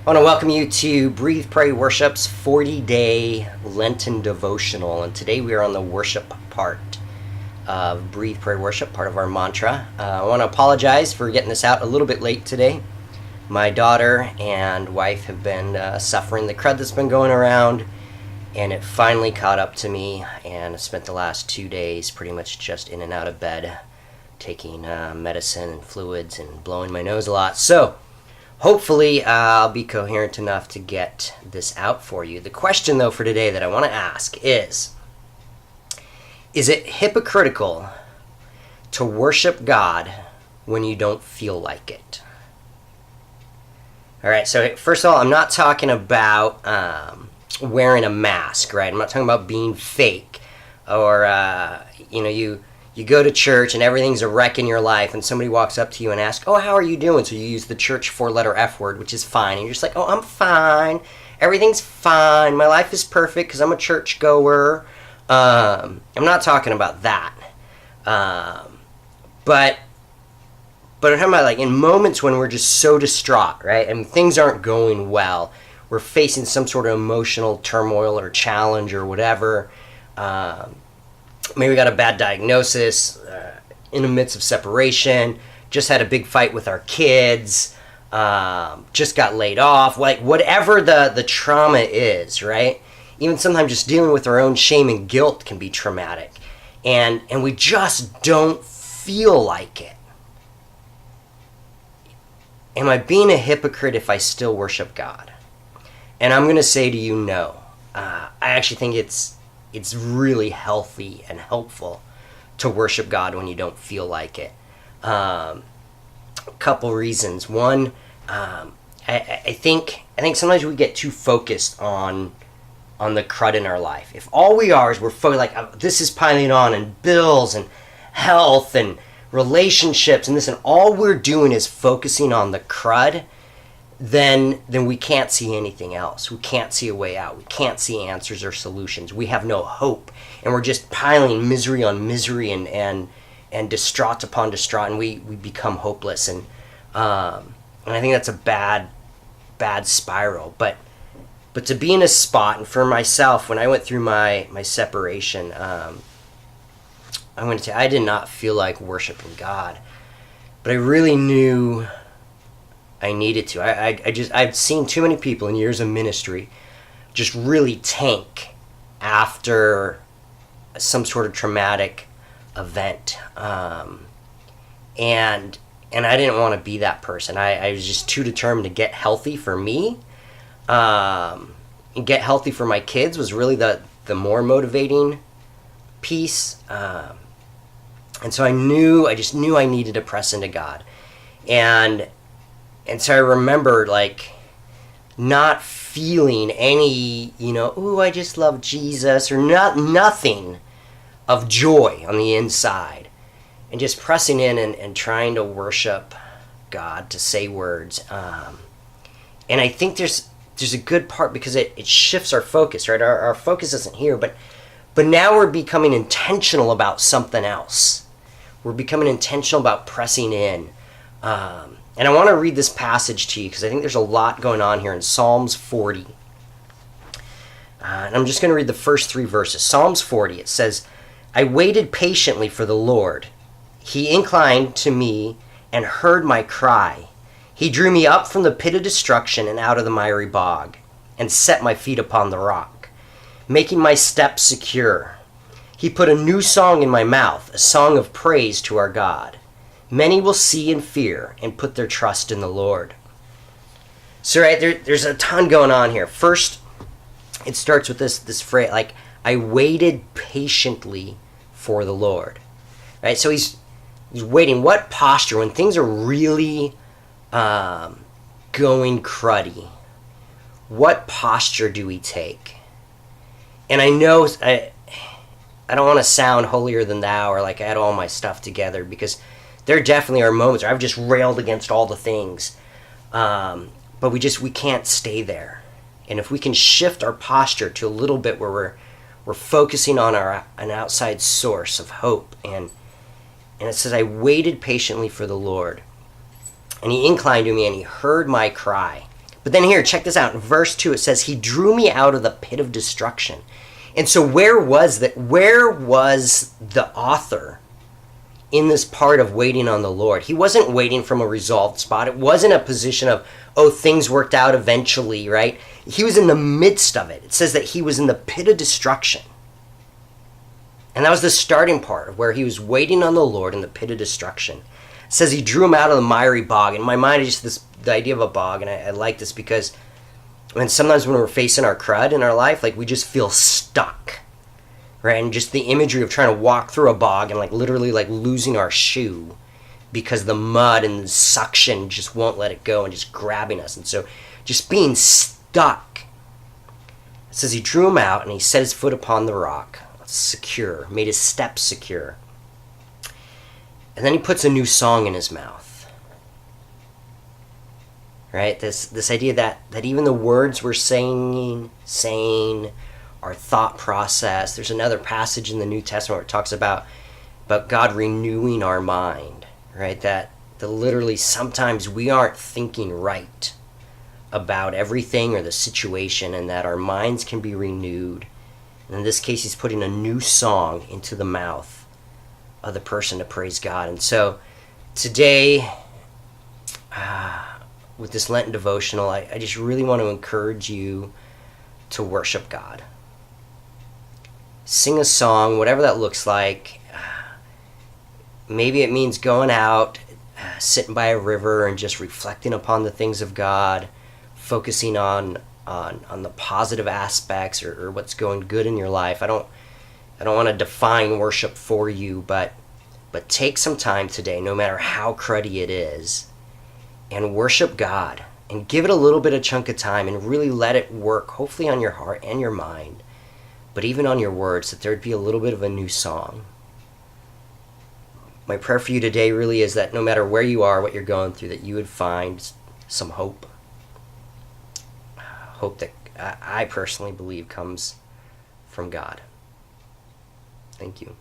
I want to welcome you to Breathe, Pray, Worship's 40-day Lenten Devotional. And today we are on the worship part of Breathe, Pray, Worship, part of our mantra. I want to apologize for getting this out a little bit late today. My daughter and wife have been suffering the crud that's been going around, and it finally caught up to me, and I spent the last 2 days pretty much just in and out of bed, taking medicine and fluids and blowing my nose a lot. So hopefully I'll be coherent enough to get this out for you. The question, though, for today that I want to ask is it hypocritical to worship God when you don't feel like it? All right, so first of all, I'm not talking about wearing a mask, right? I'm not talking about being fake or, you go to church and everything's a wreck in your life and somebody walks up to you and asks, oh, how are you doing? So you use the church 4-letter F word, which is fine. And you're just like, oh, I'm fine. Everything's fine. My life is perfect because I'm a church goer. I'm not talking about that. But I'm talking about like in moments when we're just so distraught, right? And things aren't going well. We're facing some sort of emotional turmoil or challenge or whatever. Maybe we got a bad diagnosis, in the midst of separation, just had a big fight with our kids, just got laid off, like whatever the trauma is, right? Even sometimes just dealing with our own shame and guilt can be traumatic. And we just don't feel like it. Am I being a hypocrite if I still worship God? And I'm going to say to you, no. I actually think it's really healthy and helpful to worship God when you don't feel like it. A couple reasons. One, I think sometimes we get too focused on the crud in our life. If all we are is we're focused like, oh, this is piling on, and bills and health and relationships and this, and all we're doing is focusing on the crud, then we can't see anything else. We can't see a way out. We can't see answers or solutions. We have no hope. And we're just piling misery on misery and distraught upon distraught, and we become hopeless. And I think that's a bad spiral. But to be in a spot, and for myself, when I went through my separation, I'm going to tell you, I did not feel like worshiping God. But I really knew I needed to. I've seen too many people in years of ministry just really tank after some sort of traumatic event, and I didn't want to be that person. I was just too determined to get healthy for me, and get healthy for my kids was really the more motivating piece. And so I just knew I needed to press into God, and so I remember, like, not feeling any, ooh, I just love Jesus, or nothing of joy on the inside. And just pressing in and trying to worship God, to say words. And I think there's a good part because it shifts our focus, right? Our focus isn't here, but now we're becoming intentional about something else. We're becoming intentional about pressing in. And I want to read this passage to you because I think there's a lot going on here in Psalms 40. And I'm just going to read the first 3 verses. Psalms 40, it says, I waited patiently for the Lord. He inclined to me and heard my cry. He drew me up from the pit of destruction and out of the miry bog, and set my feet upon the rock, making my steps secure. He put a new song in my mouth, a song of praise to our God. Many will see and fear and put their trust in the Lord. So, right, there's a ton going on here. First, it starts with this phrase, like, I waited patiently for the Lord. Right? So he's waiting. What posture? When things are really going cruddy, what posture do we take? And I know I don't want to sound holier than thou or like I had all my stuff together, because there definitely are moments where I've just railed against all the things. But we can't stay there. And if we can shift our posture to a little bit where we're focusing on an outside source of hope. And it says, I waited patiently for the Lord. And he inclined to me and he heard my cry. But then here, check this out. In verse 2, it says, he drew me out of the pit of destruction. And so where was the author in this part of waiting on the Lord? He wasn't waiting from a resolved spot. It wasn't a position of, oh, things worked out eventually, right? He was in the midst of it. It says that he was in the pit of destruction. And that was the starting part of where he was waiting on the Lord in the pit of destruction. It says he drew him out of the miry bog. In my mind, it's just the idea of a bog, and I like this because sometimes when we're facing our crud in our life, like we just feel stuck, right? And just the imagery of trying to walk through a bog and like literally like losing our shoe because the mud and the suction just won't let it go and just grabbing us. And so just being stuck. It says he drew him out and he set his foot upon the rock, secure, made his steps secure. And then he puts a new song in his mouth. Right? This idea that even the words we're saying, our thought process. There's another passage in the New Testament where it talks about God renewing our mind. Right? That literally sometimes we aren't thinking right about everything or the situation, and that our minds can be renewed. And in this case, he's putting a new song into the mouth of the person to praise God. And so today, with this Lenten devotional, I just really want to encourage you to worship God. Sing a song, whatever that looks like. Maybe it means going out, sitting by a river and just reflecting upon the things of God, focusing on the positive aspects or what's going good in your life. I don't want to define worship for you, but take some time today, no matter how cruddy it is, and worship God and give it a little bit of chunk of time and really let it work, hopefully on your heart and your mind, but even on your words, that there'd be a little bit of a new song. My prayer for you today really is that no matter where you are, what you're going through, that you would find some hope. Hope that I personally believe comes from God. Thank you.